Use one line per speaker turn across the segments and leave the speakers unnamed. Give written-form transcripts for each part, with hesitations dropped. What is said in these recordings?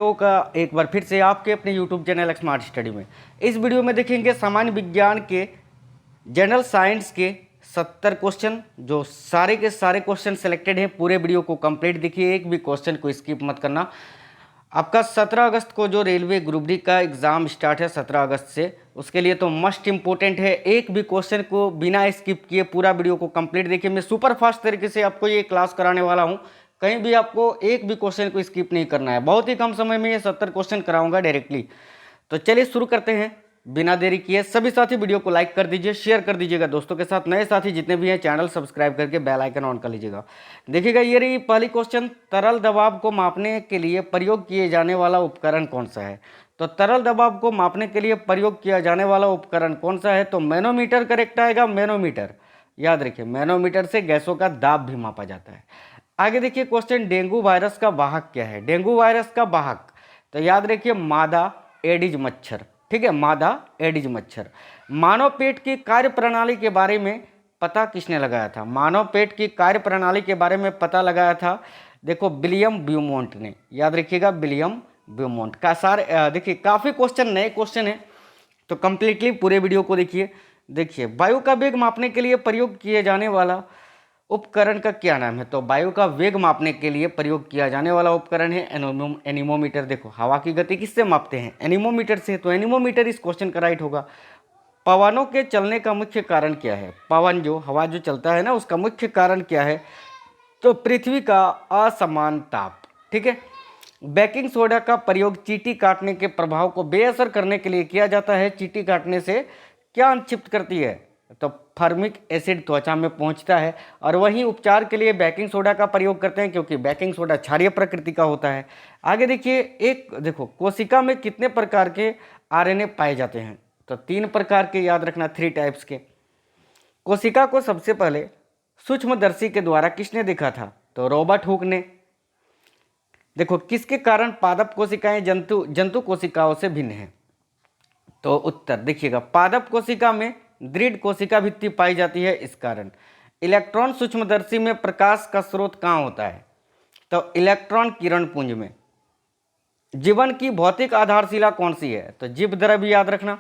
तो का एक बार फिर से आपके अपने YouTube चैनल स्मार्ट स्टडी में इस वीडियो में देखेंगे सामान्य विज्ञान के जनरल साइंस के 70 क्वेश्चन। जो सारे के सारे क्वेश्चन सिलेक्टेड हैं। पूरे वीडियो को कंप्लीट देखिए, एक भी क्वेश्चन को स्किप मत करना। आपका 17 अगस्त को जो रेलवे ग्रुप डी का एग्ज़ाम स्टार्ट है 17 अगस्त से, उसके लिए तो मस्ट इम्पोर्टेंट है। एक भी क्वेश्चन को बिना स्किप किए पूरा वीडियो को कंप्लीट देखिए। मैं सुपर फास्ट तरीके से आपको ये क्लास कराने वाला हूँ, कहीं भी आपको एक भी क्वेश्चन को स्किप नहीं करना है। बहुत ही कम समय में ये 70 क्वेश्चन कराऊंगा डायरेक्टली। तो चलिए शुरू करते हैं बिना देरी किए। सभी साथी वीडियो को लाइक कर दीजिए, शेयर कर दीजिएगा दोस्तों के साथ। नए साथी जितने भी हैं चैनल सब्सक्राइब करके बेल आइकन ऑन कर लीजिएगा। देखिएगा ये रही पहली क्वेश्चन, तरल दबाव को मापने के लिए प्रयोग किए जाने वाला उपकरण कौन सा है। तो तरल दबाव को मापने के लिए प्रयोग किया जाने वाला उपकरण कौन सा है, तो मैनोमीटर करेक्ट आएगा। मैनोमीटर, याद रखिए मैनोमीटर से गैसों का दाब भी मापा जाता है। आगे देखिए क्वेश्चन, डेंगू वायरस का वाहक क्या है। डेंगू वायरस का वाहक, तो याद रखिए मादा एडिज मच्छर। ठीक है, मादा एडिज मच्छर। मानव पेट की कार्य प्रणाली के बारे में पता किसने लगाया था। मानव पेट की कार्य प्रणाली के बारे में पता लगाया था, देखो विलियम ब्यूमोंट ने। याद रखिएगा विलियम ब्यूमोंट का। सारे देखिए काफ़ी क्वेश्चन नए क्वेश्चन हैं, तो कंप्लीटली पूरे वीडियो को देखिए। देखिए वायु का वेग मापने के लिए प्रयोग किए जाने वाला उपकरण का क्या नाम है। तो वायु का वेग मापने के लिए प्रयोग किया जाने वाला उपकरण है एनीमोमीटर। देखो हवा की गति किससे मापते हैं, एनीमोमीटर से, तो एनीमोमीटर इस क्वेश्चन का राइट होगा। पवनों के चलने का मुख्य कारण क्या है। पवन जो हवा जो चलता है ना, उसका मुख्य कारण क्या है, तो पृथ्वी का असमान ताप। ठीक है, बेकिंग सोडा का प्रयोग चींटी काटने के प्रभाव को बेअसर करने के लिए किया जाता है। चींटी काटने से क्या अनुक्षिप्त करती है, तो फॉर्मिक एसिड त्वचा में पहुंचता है। और वहीं उपचार के लिए बेकिंग सोडा का प्रयोग करते हैं, क्योंकि बेकिंग सोडा क्षारीय प्रकृति का होता है। आगे देखिए, एक देखो कोशिका में कितने प्रकार के आरएनए पाए जाते हैं, तो 3 प्रकार के, याद रखना 3 टाइप्स के। कोशिका को सबसे पहले सूक्ष्मदर्शी के द्वारा किसने देखा था, तो रॉबर्ट हुक ने। देखो किसके कारण पादप कोशिकाएं जंतु कोशिकाओं से भिन्न हैं, तो उत्तर देखिएगा पादप कोशिका में दृढ़ कोशिका भित्ति पाई जाती है, इस कारण। इलेक्ट्रॉन सूक्ष्मदर्शी में प्रकाश का स्रोत कहाँ होता है, तो इलेक्ट्रॉन किरण पुंज में। जीवन की भौतिक आधारशिला कौन सी है, तो जीव द्रव्य। याद रखना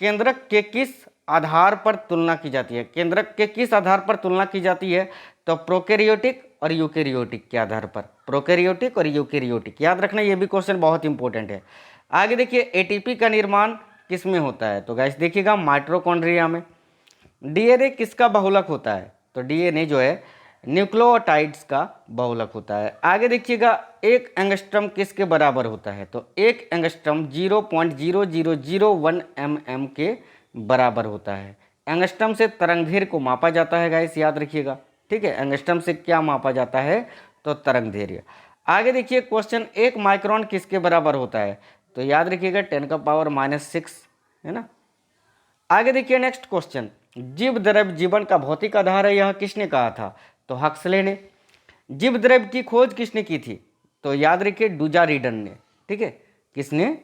केंद्रक के किस आधार पर तुलना की जाती है। केंद्रक के किस आधार पर तुलना की जाती है, तो प्रोकैरियोटिक और यूकैरियोटिक के आधार पर। प्रोकैरियोटिक और यूकैरियोटिक, याद रखना ये भी क्वेश्चन बहुत इंपॉर्टेंट है। आगे देखिए एटीपी का निर्माण किस में होता है, तो गाइस देखिएगा माइटोकॉन्ड्रिया में। डीएनए किसका बहुलक होता है, तो डीएनए जो है न्यूक्लियोटाइड्स का बहुलक होता है। आगे देखिएगा 1 एंगस्ट्रम किसके बराबर होता है, तो 1 एंगस्ट्रम 0.0001 mm के बराबर होता है। एंगस्ट्रम से तरंगदैर्घ्य को मापा जाता है गाइस, याद रखिएगा। ठीक है, एंगस्ट्रम से क्या मापा जाता है, तो तरंगदैर्घ्य। आगे देखिए क्वेश्चन, 1 माइक्रोन किसके बराबर होता है, तो याद रखिएगा 10⁻⁻⁶ है ना। आगे देखिए नेक्स्ट क्वेश्चन, जीव द्रव्य जीवन का भौतिक आधार है, यह किसने कहा था, तो हक्सले ने। जीव द्रव्य की खोज किसने की थी, तो याद रखिए डुजा-रीडन ने। ठीक है, किसने,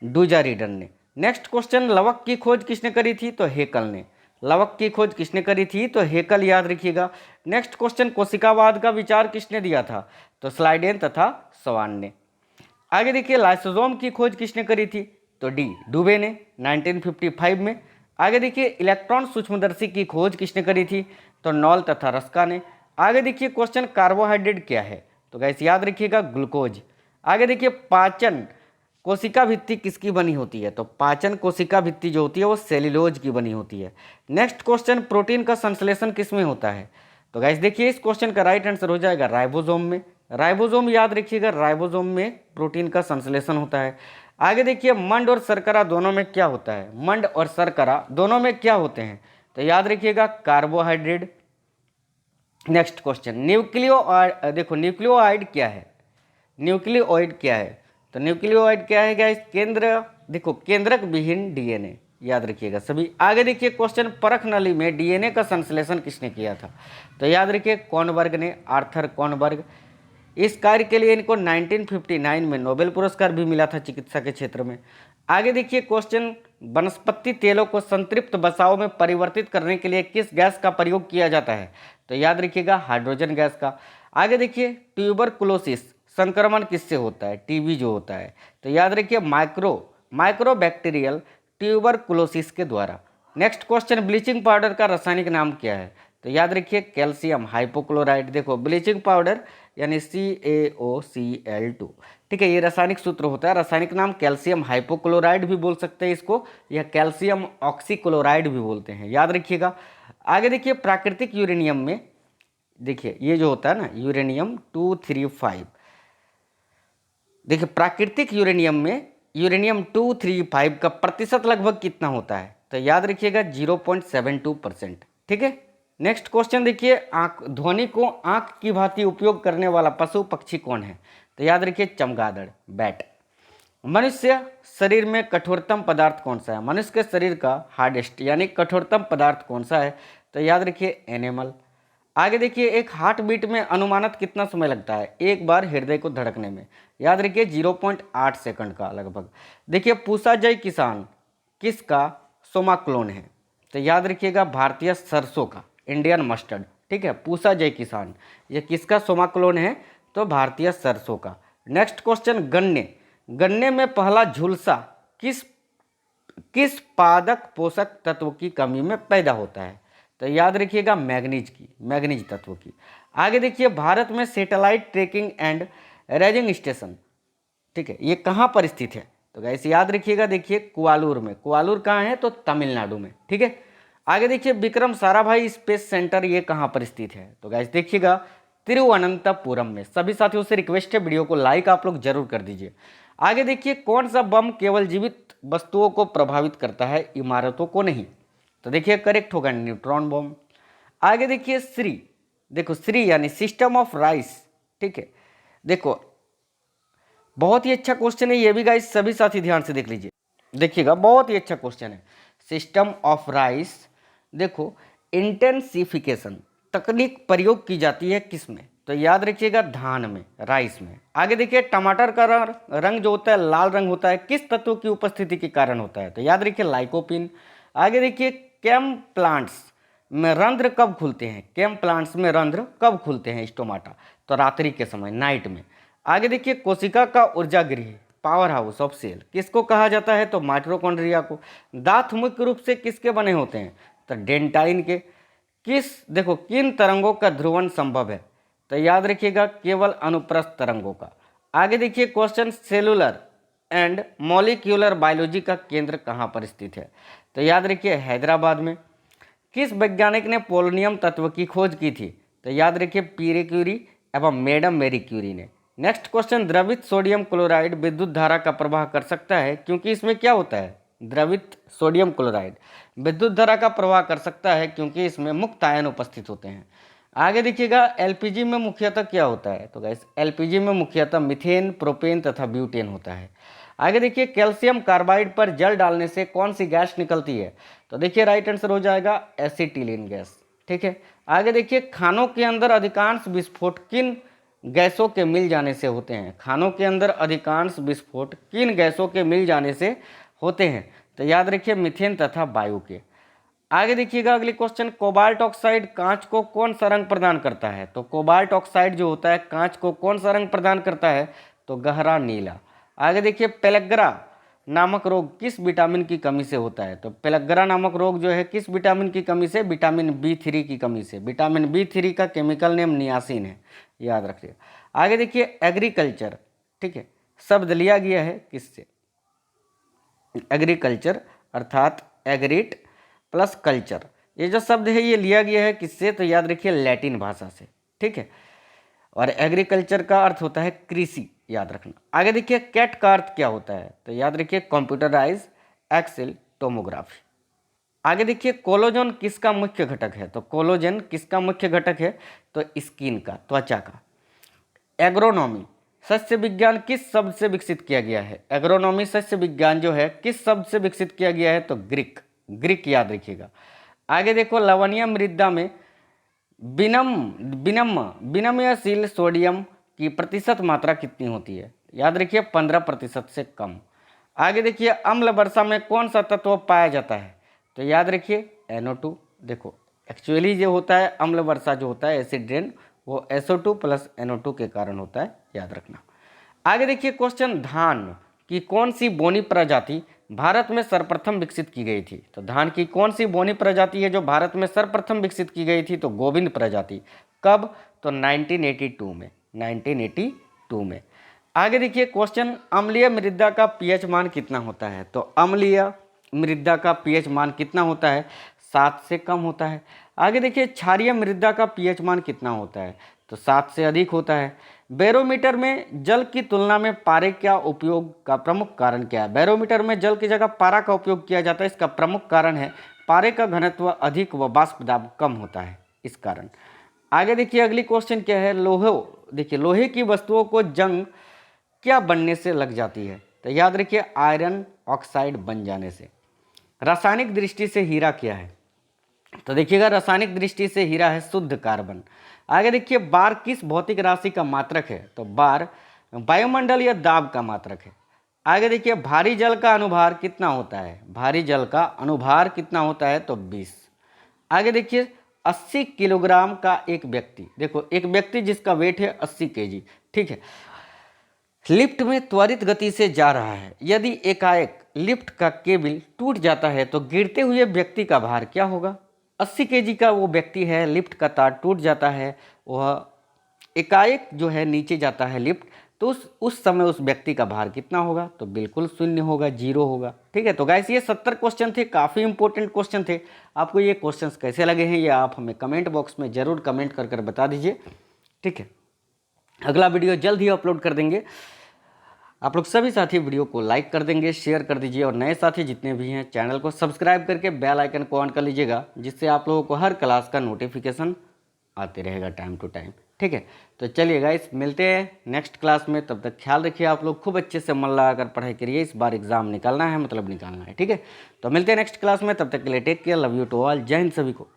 डुजा-रीडन ने। नेक्स्ट क्वेश्चन, लवक की खोज किसने करी थी, तो हेकल ने। लवक की खोज किसने करी थी, तो हेकल, याद रखिएगा। नेक्स्ट क्वेश्चन, कोशिकावाद का विचार किसने दिया था, तो स्लाइडेन तथा स्वान ने। आगे देखिए लाइसोसोम की खोज किसने करी थी, तो डी डुबे ने 1955 में। आगे देखिए इलेक्ट्रॉन सूक्ष्मदर्शी की खोज किसने करी थी, तो नॉल तथा रस्का ने। आगे देखिए क्वेश्चन, कार्बोहाइड्रेट क्या है, तो गाइस याद रखिएगा ग्लूकोज। आगे देखिए पाचन कोशिका भित्ति किसकी बनी होती है, तो पाचन कोशिका भित्ति जो होती है वो सेल्यूलोज की बनी होती है। नेक्स्ट क्वेश्चन, प्रोटीन का संश्लेषण किस में होता है, तो गाइस देखिए इस क्वेश्चन का राइट आंसर हो जाएगा राइबोसोम में। राइबोसोम, याद रखिएगा राइबोसोम में प्रोटीन का संश्लेषण होता है। आगे देखिए मंड और शर्करा दोनों में क्या होता है, मंड और शर्करा दोनों में क्या होते हैं, तो याद रखिएगा कार्बोहाइड्रेट। नेक्स्ट क्वेश्चन, न्यूक्लियोइड, देखो न्यूक्लियोइड क्या है, न्यूक्लियोइड क्या है, तो न्यूक्लियोइड क्या है गाइस, केंद्र, देखो केंद्रक विहीन डीएनए, याद रखिएगा सभी। आगे देखिए क्वेश्चन, परख नली में डीएनए का संश्लेषण किसने किया था, तो याद रखिए कॉनबर्ग ने, आर्थर कॉनबर्ग। इस कार्य के लिए इनको 1959 में नोबेल पुरस्कार भी मिला था चिकित्सा के क्षेत्र में। आगे देखिए क्वेश्चन, वनस्पति तेलों को संतृप्त वसाओं में परिवर्तित करने के लिए किस गैस का प्रयोग किया जाता है, तो याद रखिएगा हाइड्रोजन गैस का। आगे देखिए ट्यूबरकुलोसिस संक्रमण किससे होता है, टीबी जो होता है, तो याद रखिए माइक्रोबैक्टीरियल ट्यूबरकुलोसिस के द्वारा। नेक्स्ट क्वेश्चन, ब्लीचिंग पाउडर का रासायनिक नाम क्या है, तो याद रखिए कैल्शियम हाइपोक्लोराइड। देखो ब्लीचिंग पाउडर यानी CaOCl2, ठीक है, ये रासायनिक सूत्र होता है। रासायनिक नाम कैल्शियम हाइपोक्लोराइड भी बोल सकते हैं इसको, या कैल्शियम ऑक्सीक्लोराइड भी बोलते हैं, याद रखिएगा। आगे देखिए प्राकृतिक यूरेनियम में, देखिए ये जो होता है ना यूरेनियम 235, देखिए प्राकृतिक यूरेनियम में यूरेनियम 235 का प्रतिशत लगभग कितना होता है, तो याद रखिएगा 0.72%, ठीक है। नेक्स्ट क्वेश्चन देखिए, आंख ध्वनि को आंख की भांति उपयोग करने वाला पशु पक्षी कौन है, तो याद रखिए चमगादड़, बैट। मनुष्य शरीर में कठोरतम पदार्थ कौन सा है, मनुष्य के शरीर का हार्डेस्ट यानी कठोरतम पदार्थ कौन सा है, तो याद रखिए एनिमल। आगे देखिए एक हार्ट बीट में अनुमानित कितना समय लगता है एक बार हृदय को धड़कने में, याद रखिए 0.8 सेकंड का लगभग। देखिए पूसा जय किसान किसका सोमा क्लोन है, तो याद रखिएगा भारतीय सरसों का, इंडियन मस्टर्ड, ठीक है। पूसा जय किसान ये किसका सोमा क्लोन है, तो भारतीय सरसों का। नेक्स्ट क्वेश्चन, गन्ने में पहला झुलसा किस पादप पोषक तत्व की कमी में पैदा होता है, तो याद रखिएगा मैग्नीज तत्व की। आगे देखिए भारत में satellite trekking and ranging station, ठीक है, ये कहाँ पर स्थित है, तो गाइस याद रखिएगा, देखिए कुआलूर में। कुआलूर कहाँ है, तो तमिलनाडु में, ठीक है। आगे देखिए विक्रम साराभाई स्पेस सेंटर ये कहाँ पर स्थित है, तो गाइस देखिएगा तिरुवनंतपुरम में। सभी साथियों से रिक्वेस्ट है वीडियो को लाइक आप लोग जरूर कर दीजिए। आगे देखिए कौन सा बम केवल जीवित वस्तुओं को प्रभावित करता है, इमारतों को नहीं, तो देखिए करेक्ट होगा न्यूट्रॉन बम। आगे देखिए श्री यानी सिस्टम ऑफ राइस, ठीक है। देखो बहुत ही अच्छा क्वेश्चन है ये भी गाइस, सभी साथी ध्यान से देख लीजिए, देखिएगा बहुत ही अच्छा क्वेश्चन है। सिस्टम ऑफ राइस, देखो इंटेंसिफिकेशन तकनीक प्रयोग की जाती है किस में, तो याद रखिएगा धान में, राइस में। आगे देखिए टमाटर का रंग जो होता है लाल रंग होता है, किस तत्व की उपस्थिति के कारण होता है, तो याद रखिए लाइकोपिन। आगे देखिए कैम प्लांट्स में रंध्र कब खुलते हैं, कैम प्लांट्स में रंध्र कब खुलते हैं स्टोमाटा, तो रात्रि के समय, नाइट में। आगे देखिए कोशिका का ऊर्जा गृह पावर हाउस ऑफ सेल किसको कहा जाता है, तो माइटोकॉन्ड्रिया को। दांत मुख्य रूप से किसके बने होते हैं, तो डेंटाइन के। किन तरंगों का ध्रुवण संभव है, तो याद रखिएगा केवल अनुप्रस्थ तरंगों का। आगे देखिए question, cellular and molecular biology का केंद्र कहाँ पर स्थित है, तो याद रखिए हैदराबाद में। किस वैज्ञानिक ने पोलोनियम तत्व की खोज की थी, तो याद रखिए पीरे क्यूरी एवं मैडम मैरी क्यूरी ने। नेक्स्ट क्वेश्चन, द्रवित सोडियम क्लोराइड विद्युत धारा का प्रवाह कर सकता है, क्योंकि इसमें क्या होता है, द्रवित सोडियम क्लोराइड विद्युत धारा का प्रवाह कर सकता है क्योंकि इसमें मुक्त आयन उपस्थित होते हैं। आगे देखिएगा एलपीजी में मुख्यतः क्या होता है, तो गाइस एलपीजी में मुख्यतः मीथेन, प्रोपेन तथा ब्यूटेन होता है। आगे देखिए कैल्शियम कार्बाइड पर जल डालने से कौन सी गैस निकलती है, तो देखिए राइट आंसर हो जाएगा एसिटिलीन गैस, ठीक है। आगे देखिए खानों के अंदर अधिकांश विस्फोट किन गैसों के मिल जाने से होते हैं, खानों के अंदर अधिकांश विस्फोट किन गैसों के मिल जाने से होते हैं, तो याद रखिए मीथेन तथा वायु के। आगे देखिएगा अगली क्वेश्चन, कोबाल्ट ऑक्साइड कांच को कौन सा रंग प्रदान करता है, तो कोबाल्ट ऑक्साइड जो होता है कांच को कौन सा रंग प्रदान करता है, तो गहरा नीला। आगे देखिए पेलग्रा नामक रोग किस विटामिन की कमी से होता है, तो पेलग्रा नामक रोग जो है किस विटामिन की कमी से, विटामिन B3 की कमी से। विटामिन B3 का केमिकल नेम नियासिन है, याद रखिए। आगे देखिए एग्रीकल्चर, ठीक है, शब्द लिया गया है किससे, एग्रीकल्चर अर्थात एग्रीट प्लस कल्चर, ये जो शब्द है ये लिया गया है किससे, तो याद रखिए लैटिन भाषा से, ठीक है। और एग्रीकल्चर का अर्थ होता है कृषि, याद रखना। आगे देखिए कैट का अर्थ क्या होता है, तो याद रखिए कंप्यूटराइज एक्सेल टोमोग्राफी। आगे देखिए कोलोजन किसका मुख्य घटक है, तो कोलोजन किसका मुख्य घटक है, तो स्किन का, त्वचा का। एग्रोनॉमी सस्य विज्ञान किस शब्द से विकसित किया गया है, एग्रोनॉमी सस्य विज्ञान जो है किस शब्द से विकसित किया गया है, तो ग्रीक याद रखिएगा। आगे देखो लवणीय मृदा में विनम्यशील सोडियम की प्रतिशत मात्रा कितनी होती है, याद रखिए 15% से कम। आगे देखिए अम्ल वर्षा में कौन सा तत्व पाया जाता है, तो याद रखिए NO2। देखो एक्चुअली जो होता है अम्ल वर्षा जो होता है एसिड रेन वो SO2 प्लस NO2 के कारण होता है, याद रखना। आगे देखिए क्वेश्चन, धान की कौन सी बोनी प्रजाति भारत में सर्वप्रथम विकसित की गई थी? तो धान की कौन सी बोनी प्रजाति है जो भारत में सर्वप्रथम विकसित की गई थी? तो गोविंद प्रजाति। कब? तो 1982 में, 1982 में। आगे देखिए क्वेश्चन, अम्लीय मृदा का पीएच मान कितना होता है? तो अम्लीय मृदा का पीएच मान कितना होता है? 7 से कम होता है। आगे देखिए क्षारीय मृदा का पीएच मान कितना होता है? तो 7 से अधिक होता है। बैरोमीटर में जल की तुलना में पारे का उपयोग का प्रमुख कारण क्या है? बैरोमीटर में जल की जगह पारा का उपयोग किया जाता है, इसका प्रमुख कारण है पारे का घनत्व अधिक व वाष्प दाब कम होता है, इस कारण। आगे देखिए अगली क्वेश्चन क्या है, देखिए लोहे की वस्तुओं को जंग क्या बनने से लग जाती है? तो याद रखिए आयरन ऑक्साइड बन जाने से। रासायनिक दृष्टि से हीरा क्या है? तो देखिएगा रासायनिक दृष्टि से हीरा है शुद्ध कार्बन। आगे देखिए बार किस भौतिक राशि का मात्रक है? तो बार वायुमंडल या दाब का मात्रक है। आगे देखिए भारी जल का अनुभार कितना होता है? भारी जल का अनुभार कितना होता है? तो 20। आगे देखिए 80 किलोग्राम का एक व्यक्ति, देखो एक व्यक्ति जिसका वेट है 80 केजी, ठीक है, लिफ्ट में त्वरित गति से जा रहा है। यदि एकाएक लिफ्ट का केबल टूट जाता है तो गिरते हुए व्यक्ति का भार क्या होगा? 80 केजी का वो व्यक्ति है, लिफ्ट का तार टूट जाता है, वह एकाएक जो है नीचे जाता है लिफ्ट, तो उस समय उस व्यक्ति का भार कितना होगा? तो बिल्कुल शून्य होगा, 0 होगा। ठीक है, तो गाइस ये 70 क्वेश्चन थे, काफ़ी इंपॉर्टेंट क्वेश्चन थे। आपको ये क्वेश्चंस कैसे लगे हैं ये आप हमें कमेंट बॉक्स में ज़रूर कमेंट कर बता दीजिए। ठीक है, अगला वीडियो जल्द ही अपलोड कर देंगे। आप लोग सभी साथी वीडियो को लाइक कर देंगे, शेयर कर दीजिए, और नए साथी जितने भी हैं चैनल को सब्सक्राइब करके बेल आइकन को ऑन कर लीजिएगा, जिससे आप लोगों को हर क्लास का नोटिफिकेशन आते रहेगा टाइम टू टाइम। ठीक है, तो चलिए गाइस मिलते हैं नेक्स्ट क्लास में, तब तक ख्याल रखिए आप लोग, खूब अच्छे से मन लगाकर पढ़ाई करिए, इस बार एग्जाम निकालना है, मतलब निकालना है। ठीक है, तो मिलते हैं नेक्स्ट क्लास में, तब तक के लिए take care, love you to all, जय हिंद सभी को।